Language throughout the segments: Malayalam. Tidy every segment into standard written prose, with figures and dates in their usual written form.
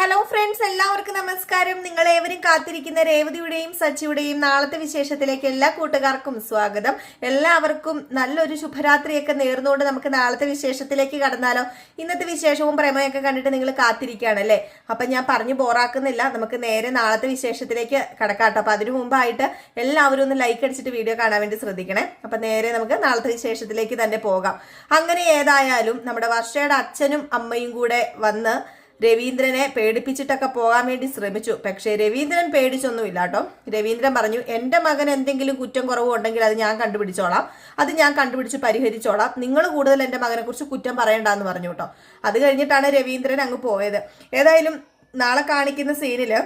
ഹലോ ഫ്രണ്ട്സ്, എല്ലാവർക്കും നമസ്കാരം. നിങ്ങൾ ഏവരും കാത്തിരിക്കുന്ന രേവതിയുടെയും സച്ചിയുടെയും നാളത്തെ വിശേഷത്തിലേക്ക് എല്ലാ കൂട്ടുകാർക്കും സ്വാഗതം. എല്ലാവർക്കും നല്ലൊരു ശുഭരാത്രിയൊക്കെ നേർന്നുകൊണ്ട് നമുക്ക് നാളത്തെ വിശേഷത്തിലേക്ക് കടന്നാലോ. ഇന്നത്തെ വിശേഷവും പ്രേമയൊക്കെ കണ്ടിട്ട് നിങ്ങൾ കാത്തിരിക്കുകയാണല്ലേ. അപ്പൊ ഞാൻ പറഞ്ഞു ബോറാക്കുന്നില്ല, നമുക്ക് നേരെ നാളത്തെ വിശേഷത്തിലേക്ക് കടക്കാട്ടോ. അപ്പൊ അതിനു മുമ്പായിട്ട് എല്ലാവരും ഒന്ന് ലൈക്ക് അടിച്ചിട്ട് വീഡിയോ കാണാൻ വേണ്ടി ശ്രദ്ധിക്കണേ. അപ്പൊ നേരെ നമുക്ക് നാളത്തെ വിശേഷത്തിലേക്ക് തന്നെ പോകാം. അങ്ങനെ ഏതായാലും നമ്മുടെ വർഷയുടെ അച്ഛനും അമ്മയും കൂടെ വന്ന് രവീന്ദ്രനെ പേടിപ്പിച്ചിട്ടൊക്കെ പോകാൻ വേണ്ടി ശ്രമിച്ചു. പക്ഷേ രവീന്ദ്രൻ പേടിച്ചൊന്നുമില്ല കേട്ടോ. രവീന്ദ്രൻ പറഞ്ഞു, എൻ്റെ മകൻ എന്തെങ്കിലും കുറ്റം കുറവുണ്ടെങ്കിൽ അത് ഞാൻ കണ്ടുപിടിച്ചോളാം, അത് ഞാൻ കണ്ടുപിടിച്ച് പരിഹരിച്ചോളാം, നിങ്ങൾ കൂടുതൽ എൻ്റെ മകനെ കുറിച്ച് കുറ്റം പറയണ്ടെന്ന് പറഞ്ഞു കേട്ടോ. അത് കഴിഞ്ഞിട്ടാണ് രവീന്ദ്രൻ അങ്ങ് പോയത്. ഏതായാലും നാളെ കാണിക്കുന്ന സീനില്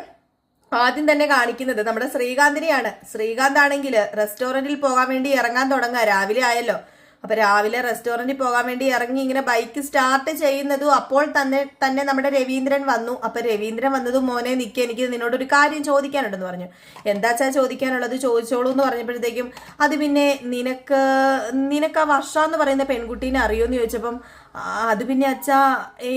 ആദ്യം തന്നെ കാണിക്കുന്നത് നമ്മുടെ ശ്രീകാന്തിനെയാണ്. ശ്രീകാന്ത് ആണെങ്കിൽ റെസ്റ്റോറന്റിൽ പോകാൻ വേണ്ടി ഇറങ്ങാൻ തുടങ്ങുക. രാവിലെ ആയല്ലോ. അപ്പൊ രാവിലെ റെസ്റ്റോറന്റിൽ പോകാൻ വേണ്ടി ഇറങ്ങി ഇങ്ങനെ ബൈക്ക് സ്റ്റാർട്ട് ചെയ്യുന്നതും അപ്പോൾ തന്നെ നമ്മുടെ രവീന്ദ്രൻ വന്നു. അപ്പൊ രവീന്ദ്രൻ വന്നതും, മോനെ നിൽക്കുക, എനിക്ക് നിന്നോടൊരു കാര്യം ചോദിക്കാനുണ്ടെന്ന് പറഞ്ഞു. എന്താച്ചാ ചോദിക്കാനുള്ളത്, ചോദിച്ചോളൂ എന്ന് പറഞ്ഞപ്പോഴത്തേക്കും, അത് പിന്നെ നിനക്ക് ആ വർഷ എന്ന് പറയുന്ന പെൺകുട്ടീനെ അറിയോന്ന് ചോദിച്ചപ്പം, അത് പിന്നെ അച്ഛാ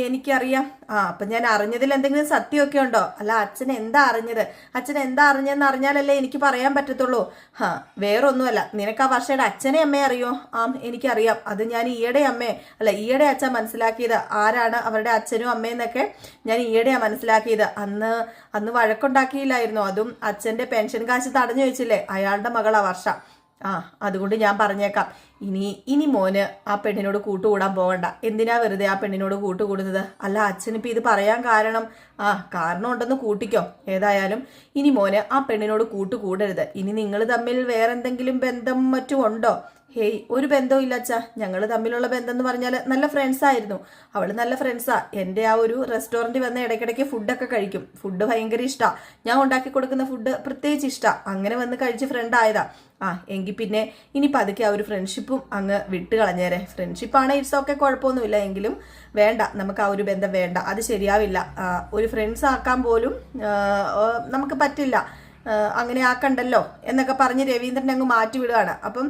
എനിക്കറിയാം. അപ്പൊ ഞാൻ അറിഞ്ഞതിൽ എന്തെങ്കിലും സത്യമൊക്കെ ഉണ്ടോ? അല്ല, അച്ഛൻ എന്താ അറിഞ്ഞത്? അച്ഛൻ എന്താ അറിഞ്ഞെന്ന് അറിഞ്ഞാലല്ലേ എനിക്ക് പറയാൻ പറ്റത്തുള്ളൂ. വേറൊന്നുമല്ല, നിനക്ക് ആ വർഷയുടെ അച്ഛനെ അമ്മയെ അറിയോ? എനിക്കറിയാം. അത് ഞാൻ ഈയിടെ അച്ഛൻ മനസ്സിലാക്കിയത്. ആരാണ് അവരുടെ അച്ഛനും അമ്മയെന്നൊക്കെ ഞാൻ ഈയിടെയാ മനസ്സിലാക്കിയത്. അന്ന് വഴക്കുണ്ടാക്കിയില്ലായിരുന്നു. അതും അച്ഛന്റെ പെൻഷൻ കാശ് തടഞ്ഞു വെച്ചില്ലേ, അയാളുടെ മകളാ വർഷ. അതുകൊണ്ട് ഞാൻ പറഞ്ഞേക്കാം, ഇനി മോന് ആ പെണ്ണിനോട് കൂട്ടുകൂടാൻ പോകണ്ട. എന്തിനാ വെറുതെ ആ പെണ്ണിനോട് കൂട്ടുകൂടുന്നത്? അല്ല, അച്ഛനിപ്പോൾ ഇത് പറയാൻ കാരണം കാരണം ഉണ്ടെന്ന് കൂട്ടിക്കോ. ഏതായാലും ഇനി മോന് ആ പെണ്ണിനോട് കൂട്ടുകൂടരുത്. ഇനി നിങ്ങൾ തമ്മിൽ വേറെന്തെങ്കിലും ബന്ധം മറ്റും ഉണ്ടോ? ഹേയ്, ഒരു ബന്ധവും ഇല്ല അച്ഛാ. ഞങ്ങൾ തമ്മിലുള്ള ബന്ധം എന്ന് പറഞ്ഞാൽ നല്ല ഫ്രണ്ട്സ് ആയിരുന്നു. അവള് നല്ല ഫ്രണ്ട്സാ. എൻ്റെ ആ ഒരു റെസ്റ്റോറൻറ്റിൽ വന്ന് ഇടയ്ക്കിടയ്ക്ക് ഫുഡൊക്കെ കഴിക്കും. ഫുഡ് ഭയങ്കര ഇഷ്ടമാണ്. ഞാൻ ഉണ്ടാക്കി കൊടുക്കുന്ന ഫുഡ് പ്രത്യേകിച്ച് ഇഷ്ടമാണ്. അങ്ങനെ വന്ന് കഴിച്ച് ഫ്രണ്ട് ആയതാ. എങ്കിൽ പിന്നെ ഇനി പതുക്കെ ആ ഒരു ഫ്രണ്ട്ഷിപ്പും അങ്ങ് വിട്ട് കളഞ്ഞേരെ. ഫ്രണ്ട്ഷിപ്പാണ്, ഇറ്റ്സ് ഓക്കെ, കുഴപ്പമൊന്നുമില്ല. എങ്കിലും വേണ്ട, നമുക്ക് ആ ഒരു ബന്ധം വേണ്ട. അത് ശരിയാവില്ല. ഒരു ഫ്രണ്ട്സ് ആക്കാൻ പോലും നമുക്ക് പറ്റില്ല. അങ്ങനെ ആക്കണ്ടല്ലോ എന്നൊക്കെ പറഞ്ഞ് രവീന്ദ്രൻ അങ്ങ് മാറ്റിവിടുകയാണ്. അപ്പം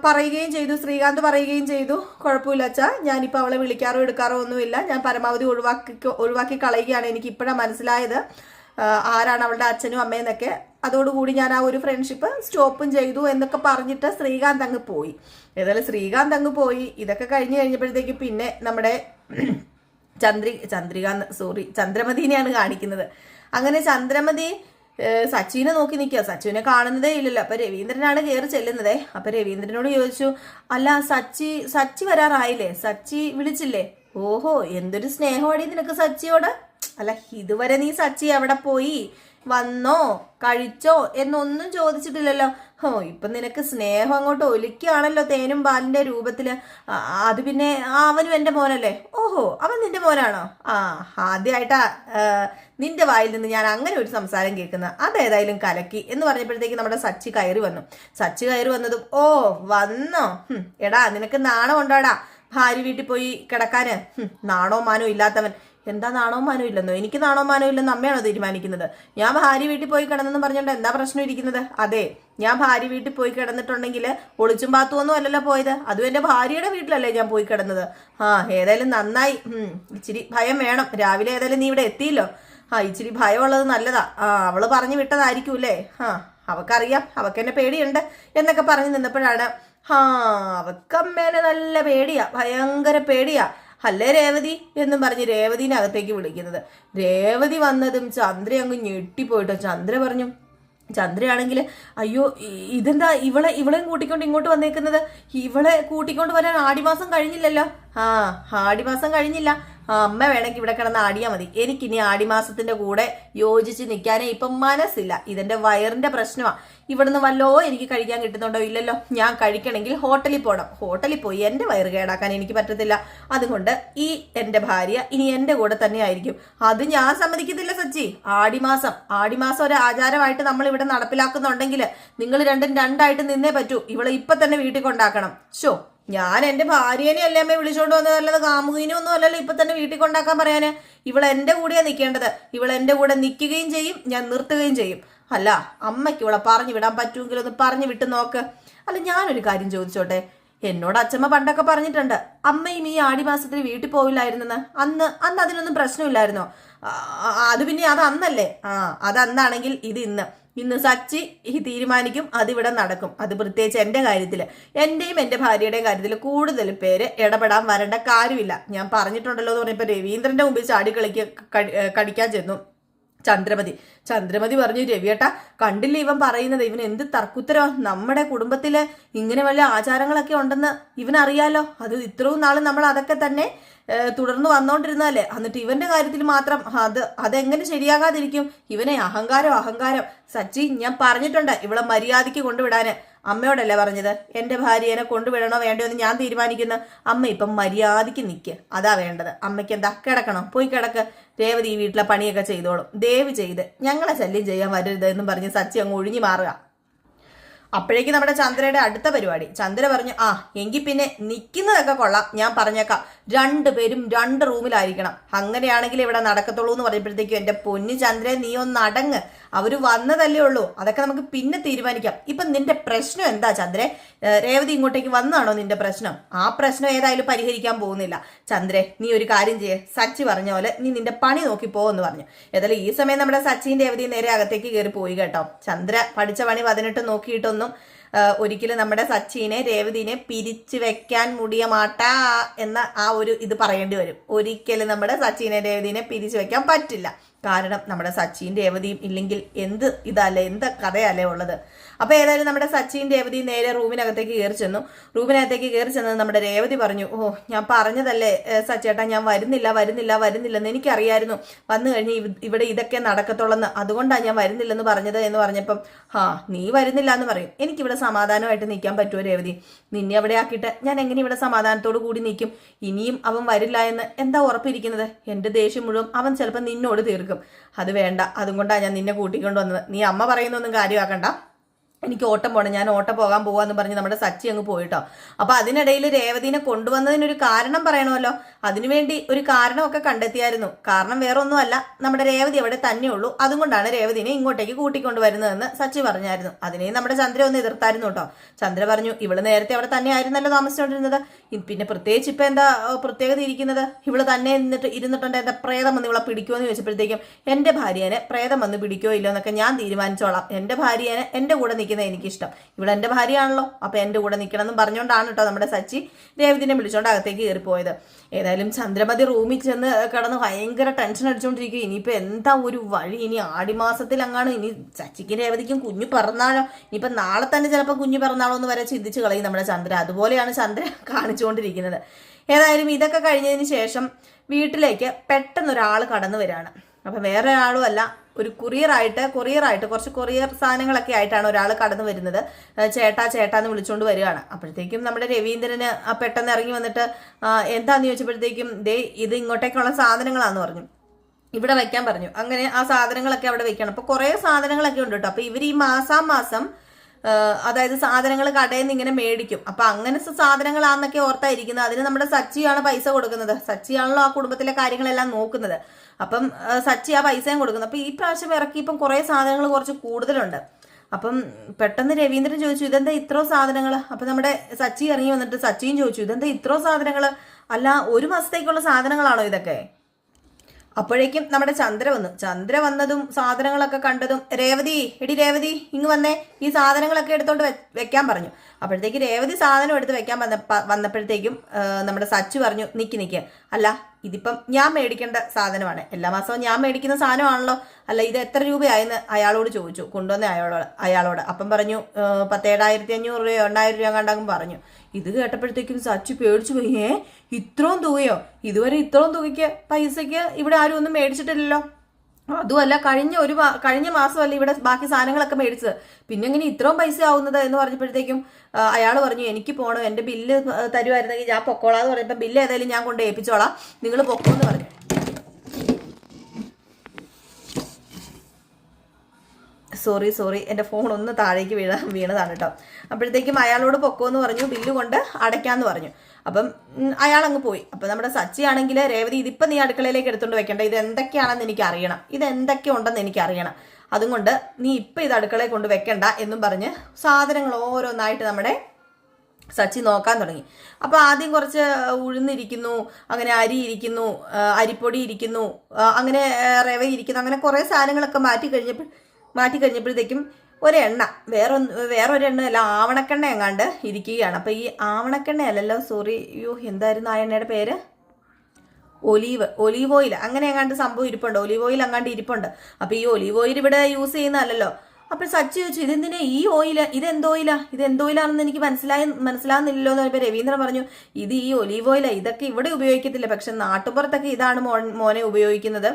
പറയുകയും ചെയ്തു, ശ്രീകാന്ത് പറയുകയും ചെയ്തു, കുഴപ്പമില്ല അച്ഛാ, ഞാനിപ്പോൾ അവളെ വിളിക്കാറോ എടുക്കാറോ ഒന്നുമില്ല. ഞാൻ പരമാവധി ഒഴിവാക്കി കളയുകയാണ്. എനിക്ക് ഇപ്പോഴാണ് മനസ്സിലായത് ആരാണ് അവളുടെ അച്ഛനും അമ്മയെന്നൊക്കെ. അതോടുകൂടി ഞാൻ ആ ഒരു ഫ്രണ്ട്ഷിപ്പ് സ്റ്റോപ്പും ചെയ്തു എന്നൊക്കെ പറഞ്ഞിട്ട് ശ്രീകാന്ത് അങ്ങ് പോയി. ഏതായാലും ശ്രീകാന്ത് അങ്ങ് പോയി. ഇതൊക്കെ കഴിഞ്ഞപ്പോഴത്തേക്ക് പിന്നെ നമ്മുടെ ചന്ദ്രമതിനെയാണ് കാണിക്കുന്നത്. അങ്ങനെ ചന്ദ്രമതി സച്ചിനെ നോക്കി നിൽക്കുക. സച്ചിനെ കാണുന്നതേ ഇല്ലല്ലോ. അപ്പൊ രവീന്ദ്രനാണ് കയറി ചെല്ലുന്നതേ. അപ്പൊ രവീന്ദ്രനോട് ചോദിച്ചു, അല്ല സച്ചി വരാറായില്ലേ? സച്ചി വിളിച്ചില്ലേ? ഓഹോ, എന്തൊരു സ്നേഹമാടി നിനക്ക് സച്ചിയോട്. അല്ല, ഇതുവരെ നീ സച്ചി എവിടെ പോയി, വന്നോ, കഴിച്ചോ എന്നൊന്നും ചോദിച്ചിട്ടില്ലല്ലോ. ഇപ്പൊ നിനക്ക് സ്നേഹം അങ്ങോട്ട് ഒലിക്കുകയാണല്ലോ, തേനും പാലിന്റെ രൂപത്തില്. അത് പിന്നെ അവനും എന്റെ മോനല്ലേ? ഓഹോ, അവൻ നിന്റെ മോനാണോ? ആദ്യമായിട്ടാ നിന്റെ വായിൽ നിന്ന് ഞാൻ അങ്ങനെ ഒരു സംസാരം കേൾക്കുന്ന. അതേതായാലും കലക്കി എന്ന് പറഞ്ഞപ്പോഴത്തേക്ക് നമ്മുടെ സച്ചി കയറി വന്നു. സച്ചി കയറി വന്നതും, ഓ വന്നോ, എടാ നിനക്ക് നാണം ഉണ്ടോടാ ഭാര്യ വീട്ടിൽ പോയി കിടക്കാന്? നാണോ മാനോ ഇല്ലാത്തവൻ. എന്താ നാണോ മാനോ ഇല്ലെന്നോ? എനിക്ക് നാണോ മാനോ ഇല്ലെന്ന് അമ്മയാണോ തീരുമാനിക്കുന്നത്? ഞാൻ ഭാര്യ വീട്ടിൽ പോയി കിടന്നെന്ന് പറഞ്ഞുകൊണ്ട് എന്താ പ്രശ്നം ഇരിക്കുന്നത്? അതെ, ഞാൻ ഭാര്യ വീട്ടിൽ പോയി കിടന്നിട്ടുണ്ടെങ്കിൽ ഒളിച്ചും പാത്തുമൊന്നും അല്ലല്ലോ പോയത്. അതും എൻ്റെ ഭാര്യയുടെ വീട്ടിലല്ലേ ഞാൻ പോയി കിടന്നത്. ഏതായാലും നന്നായി. ഇച്ചിരി ഭയം വേണം. രാവിലെ ഏതായാലും നീ ഇവിടെ എത്തിയല്ലോ. ഇച്ചിരി ഭയമുള്ളത് നല്ലതാ. അവള് പറഞ്ഞു വിട്ടതായിരിക്കൂല്ലേ? അവക്കറിയാം, അവക്കെന്നെ പേടിയുണ്ട് എന്നൊക്കെ പറഞ്ഞു നിന്നപ്പോഴാണ്, അവക്കമ്മേനെ നല്ല പേടിയാ, ഭയങ്കര പേടിയാ, അല്ലേ രേവതി എന്നും പറഞ്ഞ് രേവതിനെ അകത്തേക്ക് വിളിക്കുന്നത്. രേവതി വന്നതും ചന്ദ്ര അങ്ങ് ഞെട്ടിപ്പോയിട്ടോ. ചന്ദ്രയാണെങ്കിൽ, അയ്യോ ഇതെന്താ ഇവളെയും കൂട്ടിക്കൊണ്ട് ഇങ്ങോട്ട് വന്നേക്കുന്നത്? ഇവളെ കൂട്ടിക്കൊണ്ട് വരാൻ ആടിമാസം കഴിഞ്ഞില്ലല്ലോ. ആടിമാസം കഴിഞ്ഞില്ല. അമ്മ വേണമെങ്കിൽ ഇവിടെ കിടന്ന് ആടിയാൽ മതി. എനിക്കിനി ആടിമാസത്തിന്റെ കൂടെ യോജിച്ച് നിൽക്കാനേ ഇപ്പം മനസ്സില്ല. ഇതെന്റെ വയറിന്റെ പ്രശ്നമാണ്. ഇവിടുന്ന് വല്ലോ എനിക്ക് കഴിക്കാൻ കിട്ടുന്നുണ്ടോ? ഇല്ലല്ലോ. ഞാൻ കഴിക്കണമെങ്കിൽ ഹോട്ടലിൽ പോകണം. ഹോട്ടലിൽ പോയി എന്റെ വയറ് കേടാക്കാൻ എനിക്ക് പറ്റത്തില്ല. അതുകൊണ്ട് എന്റെ ഭാര്യ ഇനി എന്റെ കൂടെ തന്നെ ആയിരിക്കും. അത് ഞാൻ സമ്മതിക്കത്തില്ല സച്ചി. ആടിമാസം ഒരു ആചാരമായിട്ട് നമ്മൾ ഇവിടെ നടപ്പിലാക്കുന്നുണ്ടെങ്കിൽ നിങ്ങൾ രണ്ടായിട്ട് നിന്നേ പറ്റൂ. ഇവളെ ഇപ്പൊ തന്നെ വീട്ടിൽ കൊണ്ടാക്കണം. ഞാൻ എന്റെ ഭാര്യനെ അല്ലേ അമ്മയെ വിളിച്ചോണ്ട് വന്നതല്ലത്, കാമുകിനും ഒന്നും അല്ലല്ലോ ഇപ്പൊ തന്നെ വീട്ടിൽ കൊണ്ടാക്കാൻ പറയാന്. ഇവളെന്റെ കൂടെയാ നിൽക്കേണ്ടത്. ഇവളെന്റെ കൂടെ നിൽക്കുകയും ചെയ്യും, ഞാൻ നിർത്തുകയും ചെയ്യും. അല്ല, അമ്മയ്ക്ക് ഇവളെ പറഞ്ഞു വിടാൻ പറ്റുമെങ്കിൽ ഒന്ന് പറഞ്ഞു വിട്ട് നോക്ക്. അല്ല, ഞാനൊരു കാര്യം ചോദിച്ചോട്ടെ, എന്നോട് അച്ഛമ്മ പണ്ടൊക്കെ പറഞ്ഞിട്ടുണ്ട് അമ്മയും ഈ ആടിമാസത്തിൽ വീട്ടിൽ പോവില്ലായിരുന്നെന്ന്. അന്ന് അതിനൊന്നും പ്രശ്നമില്ലായിരുന്നോ? അത് പിന്നെ അത് അന്നല്ലേ, അതന്നാണെങ്കിൽ ഇത് ഇന്ന് സച്ചി തീരുമാനിക്കും, അതിവിടെ നടക്കും. അത് പ്രത്യേകിച്ച് എൻ്റെ കാര്യത്തിൽ, എൻ്റെയും എൻ്റെ ഭാര്യയുടെയും കാര്യത്തിൽ കൂടുതൽ പേര് ഇടപെടാൻ വരേണ്ട കാര്യമില്ല. ഞാൻ പറഞ്ഞിട്ടുണ്ടല്ലോ എന്ന് പറഞ്ഞപ്പോൾ രവീന്ദ്രൻ്റെ മുമ്പിൽ ചാടി കടിക്കാൻ ചെന്നു ചന്ദ്രമതി പറഞ്ഞു, രവിയേട്ടാ കണ്ടില്ലേ ഇവൻ പറയുന്നത്, ഇവൻ എന്ത് തർക്കുത്തരോ, നമ്മുടെ കുടുംബത്തില് ഇങ്ങനെ വല്ല ആചാരങ്ങളൊക്കെ ഉണ്ടെന്ന് ഇവനറിയാലോ, അത് ഇത്രയും നാളും നമ്മൾ അതൊക്കെ തന്നെ തുടർന്ന് വന്നോണ്ടിരുന്നല്ലേ, എന്നിട്ട് ഇവന്റെ കാര്യത്തിൽ മാത്രം അതെങ്ങനെ ശരിയാകാതിരിക്കും? ഇവനെ അഹങ്കാരം. സച്ചി, ഞാൻ പറഞ്ഞിട്ടുണ്ട് ഇവളെ മര്യാദയ്ക്ക് കൊണ്ടുവിടാന്. അമ്മയോടല്ലേ പറഞ്ഞത് എന്റെ ഭാര്യനെ കൊണ്ടുവിടണോ വേണ്ടോ എന്ന് ഞാൻ തീരുമാനിക്കുന്ന. അമ്മ ഇപ്പം മര്യാദയ്ക്ക് നിൽക്ക്, അതാ വേണ്ടത്. അമ്മയ്ക്ക് എന്താ കിടക്കണം, പോയി കിടക്ക്. രേവതി ഈ വീട്ടിലെ പണിയൊക്കെ ചെയ്തോളും, ദയവ് ചെയ്ത് ഞങ്ങളെ ശല്യം ചെയ്യാൻ വരരുത് എന്നും പറഞ്ഞ് സച്ചി അങ്ങ് ഒഴിഞ്ഞു മാറുക. അപ്പോഴേക്കും നമ്മുടെ ചന്ദ്രയുടെ അടുത്ത പരിപാടി. ചന്ദ്ര പറഞ്ഞു, എങ്കിൽ പിന്നെ നിൽക്കുന്നതൊക്കെ കൊള്ളാം, ഞാൻ പറഞ്ഞേക്കാം, 2 പേരും 2 റൂമിലായിരിക്കണം, അങ്ങനെയാണെങ്കിൽ ഇവിടെ നടക്കത്തുള്ളൂ എന്ന് പറയുമ്പോഴത്തേക്കും എൻ്റെ പൊന്നു ചന്ദ്ര, നീ ഒന്ന് അടങ്ങ്, അവര് വന്നതല്ലേ ഉള്ളൂ, അതൊക്കെ നമുക്ക് പിന്നെ തീരുമാനിക്കാം. ഇപ്പൊ നിന്റെ പ്രശ്നം എന്താ ചന്ദ്രേ? രേവതി ഇങ്ങോട്ടേക്ക് വന്നാണോ നിന്റെ പ്രശ്നം? ആ പ്രശ്നം ഏതായാലും പരിഹരിക്കാൻ പോകുന്നില്ല. ചന്ദ്രേ, നീ ഒരു കാര്യം ചെയ്യേ, സച്ചി പറഞ്ഞ പോലെ നീ നിന്റെ പണി നോക്കി പോവെന്ന് പറഞ്ഞു. ഏതായാലും ഈ സമയം നമ്മുടെ സച്ചിൻ രേവതി നേരെ അകത്തേക്ക് കയറി പോയി കേട്ടോ. ചന്ദ്ര പഠിച്ച പണി 18 നോക്കിയിട്ടൊന്നും ഒരിക്കലും നമ്മുടെ സച്ചിനെ രേവതിനെ പിരിച്ചു വെക്കാൻ മുടിയ മാട്ടാ എന്ന ആ ഒരു ഇത് പറയേണ്ടി വരും. ഒരിക്കലും നമ്മുടെ സച്ചിനെ രേവതിനെ പിരിച്ചു വെക്കാൻ പറ്റില്ല. കാരണം നമ്മുടെ സച്ചിൻ രേവതിയും ഇല്ലെങ്കിൽ എന്ത് ഇതല്ലേ, എന്ത് കഥയല്ലേ ഉള്ളത്. അപ്പൊ ഏതായാലും നമ്മുടെ സച്ചിൻ രേവതി നേരെ റൂമിനകത്തേക്ക് കയറി ചെന്നു. നമ്മുടെ രേവതി പറഞ്ഞു, ഞാൻ പറഞ്ഞതല്ലേ സച്ചേട്ടാ, ഞാൻ വരുന്നില്ലെന്ന് എനിക്കറിയായിരുന്നു, വന്നു കഴിഞ്ഞ് ഇവിടെ ഇതൊക്കെ നടക്കത്തുള്ളെന്ന്, അതുകൊണ്ടാണ് ഞാൻ വരുന്നില്ലെന്ന് പറഞ്ഞത് എന്ന് പറഞ്ഞപ്പം, നീ വരുന്നില്ല എന്ന് പറയും, എനിക്കിവിടെ സമാധാനമായിട്ട് നിൽക്കാൻ പറ്റുമോ രേവതി? നിന്നെ അവിടെ ആക്കിയിട്ട് ഞാൻ എങ്ങനെ ഇവിടെ സമാധാനത്തോടു കൂടി നിൽക്കും? ഇനിയും അവൻ വരില്ല എന്ന് എന്താ ഉറപ്പിരിക്കുന്നത്? എൻ്റെ ദേഷ്യം മുഴുവൻ അവൻ ചിലപ്പോൾ നിന്നോട് തീർക്കും. അത് വേണ്ട, അതുകൊണ്ടാണ് ഞാൻ നിന്നെ കൂട്ടിക്കൊണ്ട് വന്നത്. നീ അമ്മ പറയുന്നൊന്നും കാര്യമാക്കണ്ട, എനിക്ക് ഓട്ടം പോകണം, ഞാൻ ഓട്ടം പോകാൻ പോവാന്ന് പറഞ്ഞ് നമ്മുടെ സച്ചി അങ്ങ് പോയിട്ടോ. അപ്പൊ അതിനിടയിൽ രേവതിനെ കൊണ്ടുവന്നതിനൊരു കാരണം പറയണമല്ലോ, അതിനുവേണ്ടി ഒരു കാരണമൊക്കെ കണ്ടെത്തിയായിരുന്നു. കാരണം വേറെ ഒന്നുമല്ല, നമ്മുടെ രേവതി അവിടെ തന്നെയുള്ളൂ, അതുകൊണ്ടാണ് രേവതിനെ ഇങ്ങോട്ടേക്ക് കൂട്ടിക്കൊണ്ടുവരുന്നതെന്ന് സച്ചി പറഞ്ഞായിരുന്നു. അതിനെയും നമ്മുടെ ചന്ദ്ര ഒന്ന് എതിർത്തായിരുന്നു കേട്ടോ. ചന്ദ്ര പറഞ്ഞു, ഇവള് നേരത്തെ അവിടെ തന്നെ ആയിരുന്നല്ലോ താമസിച്ചുകൊണ്ടിരുന്നത്, പിന്നെ പ്രത്യേകിച്ച് ഇപ്പൊ എന്താ പ്രത്യേകത ഇരിക്കുന്നത്? ഇവള് തന്നെ ഇരുന്നിട്ടുണ്ട്, എന്താ പ്രേതം വന്ന് ഇവളെ പിടിക്കുമെന്ന് ചോദിച്ചപ്പോഴത്തേക്കും, എന്റെ ഭാര്യനെ പ്രേതം വന്ന് പിടിക്കോ ഇല്ലോ എന്നൊക്കെ ഞാൻ തീരുമാനിച്ചോളാം, എന്റെ ഭാര്യനെ എന്റെ കൂടെ എനിക്കിഷ്ടം, ഇവിടെ എന്റെ ഭാര്യയാണല്ലോ, അപ്പൊ എന്റെ കൂടെ നിൽക്കണം എന്ന് പറഞ്ഞുകൊണ്ടാണ് കേട്ടോ നമ്മുടെ സച്ചി രേവതിനെ വിളിച്ചോണ്ട് അകത്തേക്ക് കയറിപ്പോയത്. ഏതായാലും ചന്ദ്രമതി റൂമിൽ ചെന്ന് കിടന്ന് ഭയങ്കര ടെൻഷൻ അടിച്ചുകൊണ്ടിരിക്കും. ഇനിയിപ്പോ എന്താ ഒരു വഴി? ഇനി ആടിമാസത്തിലങ്ങാണ് ഇനി സച്ചിക്കും രേവതിക്കും കുഞ്ഞു പിറന്നാളോ, ഇനിയിപ്പോ നാളെ തന്നെ ചിലപ്പോൾ കുഞ്ഞു പിറന്നാളോ എന്ന് വരെ ചിന്തിച്ച് കളയും നമ്മുടെ ചന്ദ്ര. അതുപോലെയാണ് ചന്ദ്ര കാണിച്ചുകൊണ്ടിരിക്കുന്നത്. ഏതായാലും ഇതൊക്കെ കഴിഞ്ഞതിന് ശേഷം വീട്ടിലേക്ക് പെട്ടെന്നൊരാൾ കടന്നു വരികയാണ്. അപ്പൊ വേറെ ആളും അല്ല, ഒരു കൊറിയറായിട്ട് കുറച്ച് കൊറിയർ സാധനങ്ങളൊക്കെ ആയിട്ടാണ് ഒരാൾ കടന്നു വരുന്നത്. ചേട്ടാന്ന് വിളിച്ചുകൊണ്ട് വരികയാണ്. അപ്പോഴത്തേക്കും നമ്മുടെ രവീന്ദ്രന് പെട്ടെന്ന് ഇറങ്ങി വന്നിട്ട് എന്താന്ന് ചോദിച്ചപ്പോഴത്തേക്കും, ഇത് ഇങ്ങോട്ടേക്കുള്ള സാധനങ്ങളാന്ന് പറഞ്ഞു, ഇവിടെ വെക്കാൻ പറഞ്ഞു. അങ്ങനെ ആ സാധനങ്ങളൊക്കെ അവിടെ വെക്കണം. അപ്പൊ കുറെ സാധനങ്ങളൊക്കെ ഉണ്ട് കേട്ടോ. അപ്പൊ ഇവർ ഈ മാസം അതായത് സാധനങ്ങൾ കടയിൽ നിന്ന് ഇങ്ങനെ മേടിക്കും. അപ്പൊ അങ്ങനെ സാധനങ്ങളാന്നൊക്കെ ഓർത്തായിരിക്കുന്നത്. അതിന് നമ്മുടെ സച്ചിയാണ് പൈസ കൊടുക്കുന്നത്. സച്ചിയാണല്ലോ ആ കുടുംബത്തിലെ കാര്യങ്ങളെല്ലാം നോക്കുന്നത്. അപ്പം സച്ചി ആ പൈസയും കൊടുക്കുന്നത്. അപ്പൊ ഈ പ്രാവശ്യം ഇറക്കിയപ്പം കുറെ സാധനങ്ങൾ കുറച്ച് കൂടുതലുണ്ട്. അപ്പം പെട്ടെന്ന് രവീന്ദ്രൻ ചോദിച്ചു, ഇതെന്താ ഇത്രോ സാധനങ്ങൾ? അപ്പൊ നമ്മുടെ സച്ചി ഇറങ്ങി വന്നിട്ട് സച്ചിയും ചോദിച്ചു, ഇതെന്താ ഇത്രോ സാധനങ്ങൾ? അല്ല, 1 മാസത്തേക്കുള്ള സാധനങ്ങളാണോ ഇതൊക്കെ? അപ്പോഴേക്കും നമ്മുടെ ചന്ദ്ര വന്നതും സാധനങ്ങളൊക്കെ കണ്ടതും, എടി രേവതി ഇങ്ങ് വന്നേ, ഈ സാധനങ്ങളൊക്കെ എടുത്തോണ്ട് വെക്കാൻ പറഞ്ഞു. അപ്പോഴത്തേക്ക് രേവതി സാധനം എടുത്ത് വെക്കാൻ വന്നപ്പോഴത്തേക്കും നമ്മുടെ സച്ചു പറഞ്ഞു, നിക്ക്, അല്ല ഇതിപ്പം ഞാൻ മേടിക്കേണ്ട സാധനമാണ്, എല്ലാ മാസവും ഞാൻ മേടിക്കുന്ന സാധനമാണല്ലോ, അല്ല ഇത് എത്ര രൂപയായെന്ന് അയാളോട് ചോദിച്ചു, കൊണ്ടുവന്ന അയാളോട്. അപ്പം പറഞ്ഞു 17,500 രൂപയോ 2,000 രൂപ കണ്ടാകും പറഞ്ഞു. ഇത് കേട്ടപ്പോഴത്തേക്കും സച്ചു പേടിച്ചു പോയി. ഇത്രയും തുകയോ? ഇതുവരെ ഇത്രയും തുകയ്ക്ക് പൈസയ്ക്ക് ഇവിടെ ആരും ഒന്നും മേടിച്ചിട്ടില്ലല്ലോ. അതുമല്ല, കഴിഞ്ഞ മാസമല്ല ഇവിടെ ബാക്കി സാധനങ്ങളൊക്കെ മേടിച്ചത്, പിന്നെ എങ്ങനെ ഇത്രയും പൈസ ആവുന്നത് എന്ന് പറഞ്ഞപ്പോഴത്തേക്കും അയാൾ പറഞ്ഞു, എനിക്ക് പോകണം, എൻ്റെ ബില്ല് തരുമായിരുന്നെങ്കിൽ ഞാൻ പൊക്കോളാന്ന് പറഞ്ഞപ്പോൾ, ബില്ല് ഏതായാലും ഞാൻ കൊണ്ട് ഏൽപ്പിച്ചോളാം, നിങ്ങൾ പൊക്കോന്ന് പറഞ്ഞു. സോറി എൻ്റെ ഫോൺ ഒന്ന് താഴേക്ക് വീണതാണ് കേട്ടോ. അപ്പോഴത്തേക്കും അയാളോട് പൊക്കോന്ന് പറഞ്ഞു, ബില്ല് കൊണ്ട് അടയ്ക്കാന്ന് പറഞ്ഞു. അപ്പം അയാൾ അങ്ങ് പോയി. അപ്പൊ നമ്മുടെ സച്ചി ആണെങ്കിൽ, രേവതി ഇതിപ്പോ നീ അടുക്കളയിലേക്ക് എടുത്തോണ്ട് വെക്കണ്ട, ഇത് എന്തൊക്കെയാണെന്ന് എനിക്ക് അറിയണം, ഇത് എന്തൊക്കെ ഉണ്ടെന്ന് എനിക്ക് അറിയണം, അതുകൊണ്ട് നീ ഇപ്പൊ ഇത് അടുക്കളയിൽ കൊണ്ട് വെക്കണ്ട എന്നും പറഞ്ഞ് സാധനങ്ങൾ ഓരോന്നായിട്ട് നമ്മുടെ സച്ചി നോക്കാൻ തുടങ്ങി. അപ്പോൾ ആദ്യം കുറച്ച് ഉഴുന്നിരിക്കുന്നു, അങ്ങനെ അരി ഇരിക്കുന്നു, അരിപ്പൊടി ഇരിക്കുന്നു, അങ്ങനെ റവ ഇരിക്കുന്നു, അങ്ങനെ കുറേ സാധനങ്ങളൊക്കെ മാറ്റി കഴിഞ്ഞപ്പോഴത്തേക്കും ഒരെണ്ണ വേറൊരെണ്ണ അല്ല, ആവണക്കെണ്ണ എങ്ങാണ്ട് ഇരിക്കുകയാണ്. അപ്പോൾ ഈ ആവണക്കെണ്ണ അല്ലല്ലോ, സോറി, അയ്യോ എന്തായിരുന്നു ആ എണ്ണയുടെ പേര്, ഒലീവ് ഓയിൽ, അങ്ങനെ എങ്ങാണ്ട് സംഭവം ഇരിപ്പുണ്ട്, ഒലീവ് ഓയിൽ അങ്ങാണ്ട് ഇരിപ്പുണ്ട്. അപ്പോൾ ഈ ഒലീവ് ഓയിൽ ഇവിടെ യൂസ് ചെയ്യുന്നതല്ലല്ലോ. അപ്പോൾ സച്ചി ചോദിച്ചു, ഇതെന്തിനാ ഈ ഓയില്, ഇതെന്തോയിലാണെന്ന് എനിക്ക് മനസ്സിലാകുന്നില്ലല്ലോ എന്ന് പറഞ്ഞപ്പോൾ രവീന്ദ്രൻ പറഞ്ഞു, ഇത് ഈ ഒലീവ് ഓയിലാ, ഇതൊക്കെ ഇവിടെ ഉപയോഗിക്കത്തില്ല, പക്ഷെ നാട്ടുപുറത്തൊക്കെ ഇതാണ് മോനെ ഉപയോഗിക്കുന്നത്,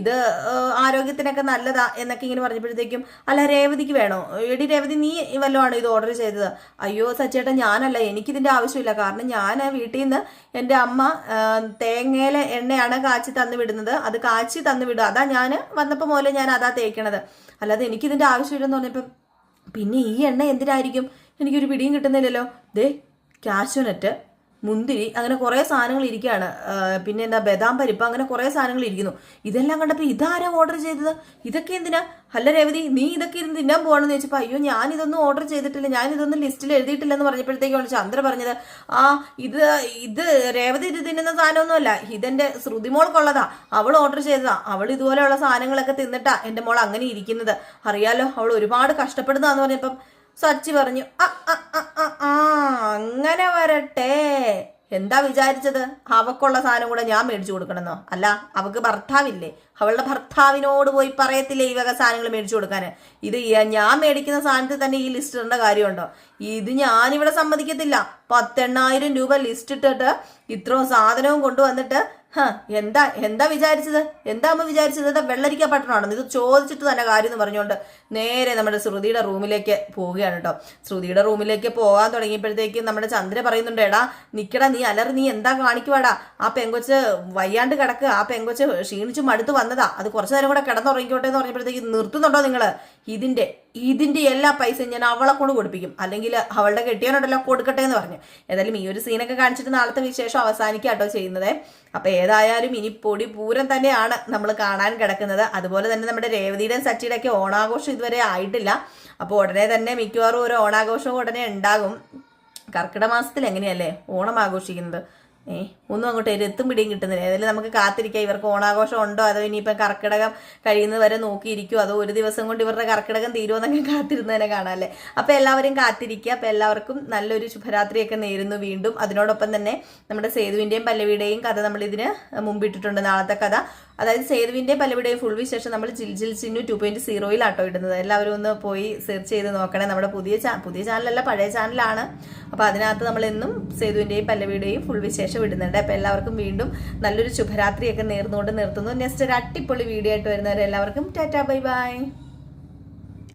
ഇത് ആരോഗ്യത്തിനൊക്കെ നല്ലതാ എന്നൊക്കെ ഇങ്ങനെ പറഞ്ഞപ്പോഴത്തേക്കും, അല്ല രേവതിക്ക് വേണോ, എടി രേവതി നീ വല്ലതുമാണ് ഇത് ഓർഡർ ചെയ്തത്? അയ്യോ സച്ചേട്ടാ ഞാനല്ല, എനിക്കിതിൻ്റെ ആവശ്യമില്ല, കാരണം ഞാൻ വീട്ടിൽ നിന്ന് എൻ്റെ അമ്മ തേങ്ങയിലെ എണ്ണയാണ് കാച്ചി തന്നു വിടുന്നത്, അത് കാച്ചി തന്നു വിടുക, അതാ ഞാൻ വന്നപ്പോൾ മുതലേ ഞാൻ അതാ തേക്കണത്, അല്ലാതെ എനിക്കിതിൻ്റെ ആവശ്യമില്ലെന്ന് പറഞ്ഞപ്പം, പിന്നെ ഈ എണ്ണ എന്തിനായിരിക്കും, എനിക്കൊരു പിടിയും കിട്ടുന്നില്ലല്ലോ. ദേ കാഷ്യൂനട്ട്, മുന്തിരി, അങ്ങനെ കുറേ സാധനങ്ങൾ ഇരിക്കുകയാണ്, പിന്നെ എന്താ ബദാം പരിപ്പ്, അങ്ങനെ കുറേ സാധനങ്ങൾ ഇരിക്കുന്നു. ഇതെല്ലാം കണ്ടപ്പോൾ ഇതാരാ ഓർഡർ ചെയ്തത്, ഇതൊക്കെ എന്തിനാ? അല്ല രേവതി നീ ഇതൊക്കെ ഇരുന്ന് തിന്നാൻ പോകണമെന്ന് ചോദിച്ചപ്പോൾ, അയ്യോ ഞാനിതൊന്നും ഓർഡർ ചെയ്തിട്ടില്ല, ഞാനിതൊന്നും ലിസ്റ്റിൽ എഴുതിയിട്ടില്ലെന്ന് പറഞ്ഞപ്പോഴത്തേക്കാണ് ചന്ദ്ര പറഞ്ഞത്, ഇത് രേവതി ഇത് തിന്നുന്ന സാധനമൊന്നുമല്ല, ഇതെന്റെ ശ്രുതിമോൾക്കുള്ളതാ, അവൾ ഓർഡർ ചെയ്തതാ, അവൾ ഇതുപോലെയുള്ള സാധനങ്ങളൊക്കെ തിന്നിട്ടാ എൻ്റെ മോൾ അങ്ങനെ ഇരിക്കുന്നത്, അറിയാലോ അവൾ ഒരുപാട് കഷ്ടപ്പെടുന്നതാന്ന് പറഞ്ഞപ്പം സച്ചി പറഞ്ഞു, അങ്ങനെ വരട്ടെ, എന്താ വിചാരിച്ചത് അവക്കുള്ള സാധനം കൂടെ ഞാൻ മേടിച്ചു കൊടുക്കണമെന്നോ? അല്ല അവക്ക് ഭർത്താവില്ലേ, അവളുടെ ഭർത്താവിനോട് പോയി പറയത്തില്ലേ ഈ വക സാധനങ്ങൾ മേടിച്ചു കൊടുക്കാൻ? ഇത് ഞാൻ മേടിക്കുന്ന സാധനത്തിൽ തന്നെ ഈ ലിസ്റ്റ് ഇടേണ്ട കാര്യമുണ്ടോ? ഇത് ഞാനിവിടെ സമ്മതിക്കത്തില്ല. 10,000 രൂപ ലിസ്റ്റ് ഇട്ടിട്ട് ഇത്രയും സാധനവും കൊണ്ടുവന്നിട്ട് എന്താ വിചാരിച്ചത്, എന്താ അമ്മ വിചാരിച്ചത്, വെള്ളരിക്ക പട്ടണമാണെന്ന് ഇത് ചോദിച്ചിട്ട് തന്നെ കാര്യം എന്ന് പറഞ്ഞുകൊണ്ട് നേരെ നമ്മുടെ ശ്രുതിയുടെ റൂമിലേക്ക് പോവുകയാണ് കേട്ടോ. ശ്രുതിയുടെ റൂമിലേക്ക് പോകാൻ തുടങ്ങിയപ്പോഴത്തേക്കും നമ്മുടെ ചന്ദ്ര പറയുന്നുണ്ട്, എടാ നിക്കടാ, നീ അലറി, നീ എന്താ കാണിക്കുവാടാ, ആ പെങ്കൊച്ച് വയ്യാണ്ട് കിടക്കുക, ആ പെങ്കൊച്ച് ക്ഷീണിച്ചു മടുത്ത് വന്നതാ, അത് കുറച്ചു നേരം കൂടെ കിടന്നുറങ്ങിക്കോട്ടെ എന്ന് പറഞ്ഞപ്പോഴത്തേക്ക് നിർത്തുന്നുണ്ടോ നിങ്ങള്? ഇതിന്റെ എല്ലാ പൈസയും ഞാൻ അവളെ കൊണ്ട് കൊടുപ്പിക്കും, അല്ലെങ്കിൽ അവളുടെ കെട്ടിയവനുണ്ടല്ലോ കൊടുക്കട്ടെ എന്ന് പറഞ്ഞു. ഏതായാലും ഈ ഒരു സീനൊക്കെ കാണിച്ചിട്ട് നാളത്തെ വിശേഷം അവസാനിക്കാട്ടോ ചെയ്യുന്നത്. അപ്പൊ ഏതായാലും ഇനി പൊടി പൂരം തന്നെയാണ് നമ്മൾ കാണാൻ കിടക്കുന്നത്. അതുപോലെ തന്നെ നമ്മുടെ രേവതിയുടെയും സച്ചിയുടെ ഒക്കെ ഓണാഘോഷം ഇതുവരെ ആയിട്ടില്ല. അപ്പോൾ ഉടനെ തന്നെ മിക്കവാറും ഒരു ഓണാഘോഷവും ഉടനെ ഉണ്ടാകും. കർക്കിടക മാസത്തിൽ എങ്ങനെയല്ലേ ഓണം ആഘോഷിക്കുന്നത്? ഒന്നും അങ്ങോട്ട് എത്തും പിടിയും കിട്ടുന്നില്ല. ഏതായാലും നമുക്ക് കാത്തിരിക്കാം, ഇവർക്ക് ഓണാഘോഷം ഉണ്ടോ അതോ ഇനിയിപ്പം കർക്കിടകം കഴിയുന്നത് വരെ നോക്കിയിരിക്കും, അതോ ഒരു ദിവസം കൊണ്ട് ഇവരുടെ കർക്കിടകം തീരുമെന്നൊക്കെ കാത്തിരുന്ന് തന്നെ കാണാമല്ലേ. അപ്പം എല്ലാവരും കാത്തിരിക്കുക. അപ്പം എല്ലാവർക്കും നല്ലൊരു ശുഭരാത്രിയൊക്കെ നേരുന്നു വീണ്ടും. അതിനോടൊപ്പം തന്നെ നമ്മുടെ സേതുവിൻ്റെയും പല്ലവിയുടെയും കഥ നമ്മളിതിന് മുമ്പിട്ടിട്ടുണ്ട്, നാളത്തെ കഥ. അതായത് സേതുവിൻ്റെയും പല്ലവിയുടെയും ഫുൾ വിശേഷം നമ്മൾ ജിൽ ചിന്നു 2.0 ഇടുന്നത്. എല്ലാവരും ഒന്ന് പോയി സെർച്ച് ചെയ്ത് നോക്കണേ. നമ്മുടെ പുതിയ ചാനലല്ല, പഴയ ചാനലാണ്. അപ്പോൾ അതിനകത്ത് നമ്മൾ എന്നും സേതുവിൻ്റെയും പല്ലവിയുടെയും ഫുൾ വിശേഷം ഇടുന്നുണ്ട്. അപ്പോൾ എല്ലാവർക്കും വീണ്ടും നല്ലൊരു ശുഭരാത്രിയൊക്കെ നേർന്നുകൊണ്ട് നിർത്തുന്നു. നെക്സ്റ്റ് ഒരു അടിപൊളി വീഡിയോ ആയിട്ട് വരുന്നവരെ എല്ലാവർക്കും ടാറ്റാ ബൈ ബൈ.